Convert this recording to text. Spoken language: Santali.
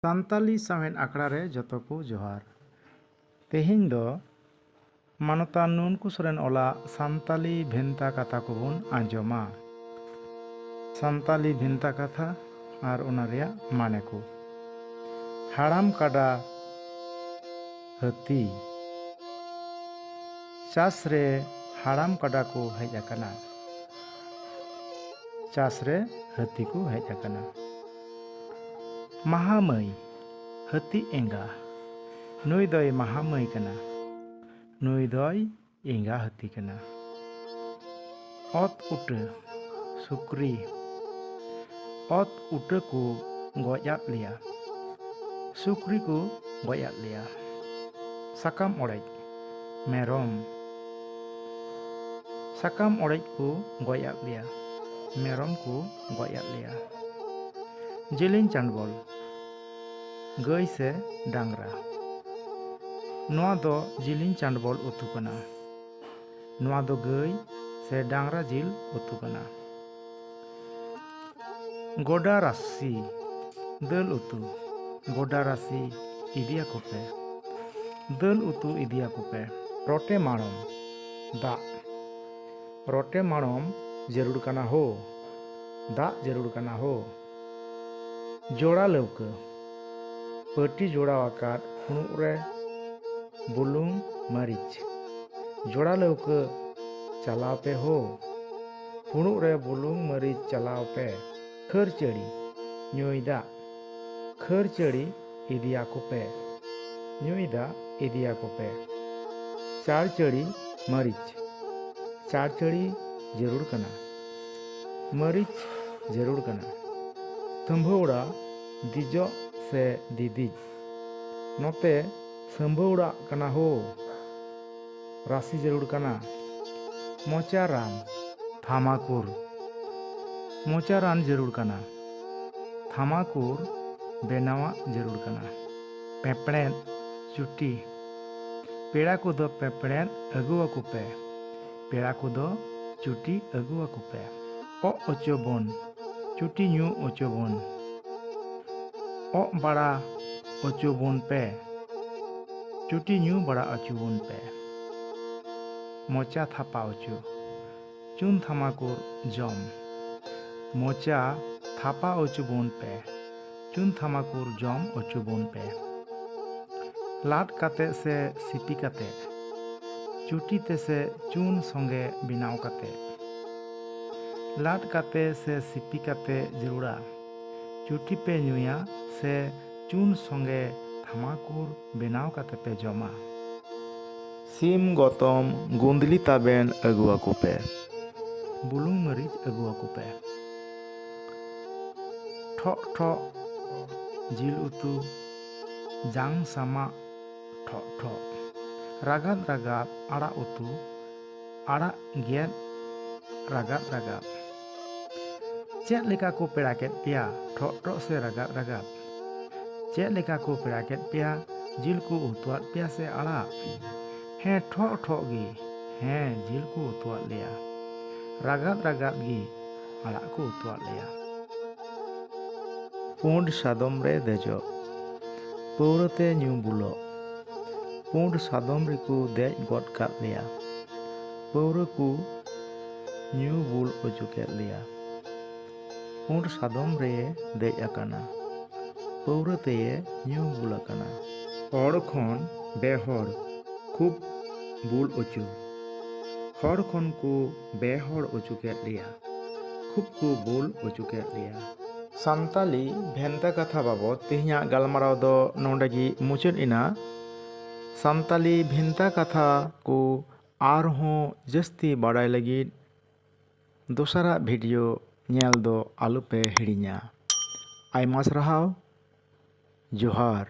ᱥᱟᱱᱛᱟᱞᱤ ᱥᱟᱶᱦᱮᱫ ᱟᱠᱷᱲᱟ ᱨᱮ ᱡᱚᱛᱚ ᱠᱚ ᱡᱚᱦᱟᱨ। ᱛᱮᱦᱮᱧ ᱫᱚ ᱢᱟᱱᱚᱛᱟᱱ ᱱᱩᱱᱠᱩ ᱥᱚᱨᱮᱱ ᱚᱞᱟᱜ ᱥᱟᱱᱛᱟᱞᱤ ᱵᱷᱮᱱᱛᱟ ᱠᱟᱛᱷᱟ ᱠᱚᱵᱚᱱ ᱟᱸᱡᱚᱢᱟ। ᱥᱟᱱᱛᱟᱞᱤ ᱵᱷᱮᱱᱛᱟ ᱠᱟᱛᱷᱟ ᱟᱨ ᱚᱱᱟ ᱨᱮᱭᱟᱜ ᱢᱟᱱᱮ ᱠᱚ। ᱦᱟᱲᱟᱢ ᱠᱟᱰᱟ ᱦᱟᱹᱛᱤ। ᱪᱟᱥ ᱨᱮ ᱦᱟᱲᱟᱢ ᱠᱟᱰᱟ ᱠᱚ ᱦᱮᱡ ᱟᱠᱟᱱᱟ। ᱪᱟᱥ ᱨᱮ ᱦᱟᱹᱛᱤ ᱠᱚ ᱦᱮᱡ ᱟᱠᱟᱱᱟ। ᱢᱟᱦᱟᱢᱟᱹᱭ ᱦᱟᱹᱛᱤ ᱮᱸᱜᱟ। ᱱᱩᱭ ᱫᱚᱭ ᱢᱟᱦᱟᱢᱟᱹᱭ ᱠᱟᱱᱟ। ᱱᱩᱭ ᱫᱚᱭ ᱮᱸᱜᱟ ᱦᱟᱹᱛᱤ ᱠᱟᱱᱟ। ᱚᱛ ᱩᱴᱟᱹ ᱥᱩᱠᱨᱤ। ᱚᱛ ᱩᱴᱟᱹ ᱠᱚ ᱜᱚᱡ ᱟᱫ ᱞᱮᱭᱟ। ᱥᱩᱠᱨᱤ ᱠᱚ ᱜᱚᱡ ᱟᱫ ᱞᱮᱭᱟ। ᱥᱟᱠᱟᱢ ᱚᱲᱮᱡ ᱢᱮᱨᱚᱢ। ᱥᱟᱠᱟᱢ ᱚᱲᱮᱡ ᱠᱚ ᱜᱚᱡ ᱟᱫ ᱞᱮᱭᱟ। ᱢᱮᱨᱚᱢ ᱠᱚ ᱜᱚᱡ ᱟᱫ ᱞᱮᱭᱟ। ᱡᱮᱞᱮᱧ ᱪᱟᱸᱰᱵᱚᱞ ᱜᱟᱹᱭ ᱥᱮ ᱰᱟᱝᱨᱟ। ᱱᱚᱣᱟ ᱫᱚ ᱡᱮᱞᱮᱧ ᱪᱟᱸᱰᱵᱚᱞ ᱩᱛᱩ ᱠᱟᱱᱟ। ᱱᱚᱣᱟ ᱫᱚ ᱜᱟᱹᱭ ᱥᱮ ᱰᱟᱝᱨᱟ ᱡᱤᱞ ᱩᱛᱩ ᱠᱟᱱᱟ। ᱜᱚᱰᱟ ᱨᱟᱥᱤ ᱫᱟᱹᱞ ᱩᱛᱩ। ᱜᱚᱰᱟ ᱨᱟᱥᱤ ᱤᱫᱤᱭᱟᱠᱚ ᱯᱮ। ᱫᱟᱹᱞ ᱩᱛᱩ ᱤᱫᱤᱭᱟᱠᱚ ᱯᱮ। ᱨᱚᱴᱮ ᱢᱟᱲᱚᱢ ᱫᱟᱜ। ᱨᱚᱴᱮ ᱢᱟᱲᱚᱢ ᱡᱟᱹᱨᱩᱲ ᱠᱟᱱᱟ ᱦᱳ। ᱫᱟᱜ ᱡᱟᱹᱨᱩᱲ ᱠᱟᱱᱟ ᱦᱳ। ᱡᱚᱲᱟ ᱞᱟᱹᱣᱠᱟᱹ ᱯᱟᱹᱴᱤ ᱡᱚᱲᱟᱣ ᱟᱠᱟᱫ ᱯᱷᱩᱲᱩᱜ ᱨᱮ ᱵᱩᱞᱩᱝ ᱢᱟᱹᱨᱤᱪ। ᱡᱚᱲᱟ ᱞᱟᱹᱣᱠᱟᱹ ᱪᱟᱞᱟᱣ ᱯᱮ ᱦᱳ। ᱯᱷᱩᱲᱩᱜ ᱨᱮ ᱵᱩᱞᱩᱝ ᱢᱟᱹᱨᱤᱪ ᱪᱟᱞᱟᱣ ᱯᱮ। ᱠᱷᱟᱹᱨᱪᱟᱹᱲᱤ ᱧᱩᱭ ᱫᱟᱜ। ᱠᱷᱟᱹᱨᱪᱟᱹᱲᱤ ᱤᱫᱤᱭᱟᱠᱚ ᱯᱮ। ᱧᱩᱭ ᱫᱟᱜ ᱤᱫᱤᱭᱟᱠᱚ ᱯᱮ। ᱪᱟᱲᱪᱟᱹᱲᱤ ᱢᱟᱹᱨᱤᱪ। ᱪᱟᱲᱪᱟᱹᱲᱤ ᱡᱟᱹᱨᱩᱲ ᱠᱟᱱᱟ। ᱢᱟᱹᱨᱤᱪ ᱡᱟᱹᱨᱩᱲ ᱠᱟᱱᱟ। ᱛᱷᱟᱹᱢᱵᱟᱹᱣᱲᱟ ᱫᱤᱡᱚᱜ ᱥᱮ ᱫᱤᱫᱤᱡ। ᱱᱚᱛᱮ ᱥᱟᱹᱢᱵᱟᱹᱣᱲᱟᱜ ᱠᱟᱱᱟ ᱦᱳ। ᱨᱟᱥᱤ ᱡᱟᱹᱨᱩᱲ ᱠᱟᱱᱟ। ᱢᱚᱪᱟ ᱨᱟᱱ ᱛᱷᱟᱢᱟᱠᱩᱨ। ᱢᱚᱪᱟ ᱨᱟᱱ ᱡᱟᱹᱨᱩᱲ ᱠᱟᱱᱟ। ᱛᱷᱟᱢᱟᱠᱩᱨ ᱵᱮᱱᱟᱣᱟᱜ ᱡᱟᱹᱨᱩᱲ ᱠᱟᱱᱟ। ᱯᱮᱸᱯᱲᱮᱫ ᱪᱩᱴᱤ ᱯᱮᱲᱟ ᱠᱚᱫᱚ ᱯᱮᱸᱯᱲᱮᱫ ᱟᱹᱜᱩᱣᱟᱠᱚ ᱯᱮ। ᱯᱮᱲᱟ ᱠᱚᱫᱚ ᱪᱩᱴᱤ ᱟᱹᱜᱩᱣᱟᱠᱚ ᱯᱮ। ᱚᱜ ᱚᱪᱚ ᱵᱚᱱ ᱪᱩᱴᱤ ᱧᱩ ᱚᱪᱚ ᱵᱚᱱ। ᱚᱜ ᱵᱟᱲᱟ ᱚᱪᱚ ᱵᱚᱱ ᱯᱮ। ᱪᱩᱴᱤ ᱧᱩ ᱵᱟᱲᱟ ᱚᱪᱚ ᱵᱚᱱ ᱯᱮ। ᱢᱚᱪᱟ ᱛᱷᱟᱯᱟ ᱚᱪᱚ ᱪᱩᱱ ᱛᱷᱟᱢᱟᱠᱩᱨ ᱡᱚᱢ। ᱢᱚᱪᱟ ᱛᱷᱟᱯᱟ ᱚᱪᱚ ᱵᱚᱱ ᱯᱮ। ᱪᱩᱱ ᱛᱷᱟᱢᱟᱠᱩᱨ ᱡᱚᱢ ᱚᱪᱚ ᱵᱚᱱ ᱯᱮ। ᱞᱟᱫ ᱠᱟᱛᱮ ᱥᱮ ᱥᱤᱯᱤ ᱠᱟᱛᱮ ᱪᱩᱴᱤ ᱛᱮ ᱥᱮ ᱪᱩᱱ ᱥᱚᱸᱜᱮ ᱵᱮᱱᱟᱣ ᱠᱟᱛᱮ। ᱞᱟᱫ ᱠᱟᱛᱮ ᱥᱮ ᱥᱤᱯᱤ ᱠᱟᱛᱮ ᱡᱟᱹᱨᱩᱲᱟ। ᱪᱩᱴᱤ ᱯᱮ ᱧᱩᱭᱟ ᱥᱮ ᱪᱩᱱ ᱥᱚᱸᱜᱮ ᱛᱷᱟᱢᱟᱠᱩᱨ ᱵᱮᱱᱟᱣ ᱠᱟᱛᱮ ᱯᱮ ᱡᱚᱢᱟ। ᱥᱤᱢ ᱜᱚᱛᱚᱢ ᱜᱩᱸᱫᱽᱞᱤ ᱛᱟᱵᱮᱱ ᱟᱹᱜᱩᱣᱟᱠᱚ ᱯᱮ। ᱵᱩᱞᱩᱝ ᱢᱟᱹᱨᱤᱪ ᱟᱹᱜᱩᱣᱟᱠᱚ ᱯᱮ। ᱴᱷᱚᱜ ᱴᱷᱚᱜ ᱡᱤᱞ ᱩᱛᱩ ᱡᱟᱝ ᱥᱟᱢᱟᱜ ᱴᱷᱚᱜ ᱴᱷᱚᱜ। ᱨᱟᱜᱟᱫ ᱨᱟᱜᱟᱫ ᱟᱲᱟᱜ ᱩᱛᱩ ᱟᱲᱟᱜ ᱜᱮᱫ ᱨᱟᱜᱟᱫ ᱨᱟᱜᱟᱫ। ᱪᱮᱫ ᱞᱮᱠᱟ ᱠᱚ ᱯᱮᱲᱟ ᱠᱮᱫ ᱯᱮᱭᱟ ᱴᱷᱚᱜ ᱴᱷᱚᱜ ᱥᱮ ᱨᱟᱜᱟᱫ ᱨᱟᱜᱟᱫ? ᱪᱮᱫ ᱞᱮᱠᱟ ᱠᱚ ᱯᱮᱲᱟ ᱠᱮᱫ ᱯᱮᱭᱟ ᱡᱤᱞ ᱠᱚ ᱩᱛᱩᱣᱟᱫ ᱯᱮᱭᱟ ᱥᱮ ᱟᱲᱟᱜ? ᱦᱮᱸ ᱴᱷᱚᱜ ᱴᱷᱚᱜ ᱜᱮ ᱦᱮᱸ ᱡᱤᱞ ᱠᱚ ᱩᱛᱩᱣᱟᱫ ᱞᱮᱭᱟ। ᱨᱟᱜᱟᱫ ᱨᱟᱜᱟᱫ ᱜᱮ ᱟᱲᱟᱜ ᱠᱚ ᱩᱛᱩᱣᱟᱫ ᱞᱮᱭᱟ। ᱯᱩᱸᱰ ᱥᱟᱫᱚᱢ ᱨᱮ ᱫᱮᱡᱚᱜ ᱯᱟᱹᱣᱨᱟᱹ ᱛᱮ ᱧᱩ ᱵᱩᱞᱚᱜ। ᱯᱩᱸᱰ ᱥᱟᱫᱚᱢ ᱨᱮᱠᱚ ᱫᱮᱡ ᱜᱚᱫ ᱠᱟᱫ ᱞᱮᱭᱟ। ᱯᱟᱹᱣᱨᱟᱹ ᱠᱚ ᱧᱩ ᱵᱩᱞ ᱚᱪᱚ ᱠᱮᱫ ᱞᱮᱭᱟ। ᱯᱩᱸᱰ ᱥᱟᱫᱚᱢ ᱨᱮᱭ ᱫᱮᱡ ᱟᱠᱟᱱᱟ। ᱯᱟᱹᱣᱨᱟᱹ ᱛᱮᱭ ᱧᱩ ᱵᱩᱞ ᱟᱠᱟᱱᱟ। ᱦᱚᱲ ᱠᱷᱚᱱ ᱵᱮᱦᱚᱲ ᱠᱷᱩᱵ ᱵᱩᱞ ᱚᱪᱚ। ᱦᱚᱲ ᱠᱷᱚᱱ ᱠᱚ ᱵᱮᱦᱚᱲ ᱚᱪᱚ ᱠᱮᱫ ᱞᱮᱭᱟ। ᱠᱷᱩᱵ ᱠᱚ ᱵᱩᱞ ᱚᱪᱚ ᱠᱮᱫ ᱞᱮᱭᱟ। ᱥᱟᱱᱛᱟᱞᱤ ᱵᱷᱮᱱᱛᱟ ᱠᱟᱛᱷᱟ ᱵᱟᱵᱚᱫ ᱛᱮᱦᱮᱧᱟᱜ ᱜᱟᱞᱢᱟᱨᱟᱣ ᱫᱚ ᱱᱚᱰᱮ ᱜᱮ ᱢᱩᱪᱟᱹᱫ ᱮᱱᱟ। ᱥᱟᱱᱛᱟᱞᱤ ᱵᱷᱮᱱᱛᱟ ᱠᱟᱛᱷᱟ ᱠᱚ ᱟᱨᱦᱚᱸ ᱡᱟᱹᱥᱛᱤ ᱵᱟᱲᱟᱭ ᱞᱟᱹᱜᱤᱫ ᱫᱚᱥᱟᱨᱟᱜ ᱵᱷᱤᱰᱤᱭᱳ ᱧᱮᱞ ᱫᱚ ᱟᱞᱚᱯᱮ ᱦᱤᱲᱤᱧᱟ। ᱟᱭᱢᱟ ᱥᱟᱨᱦᱟᱣ। ᱡᱚᱦᱟᱨ।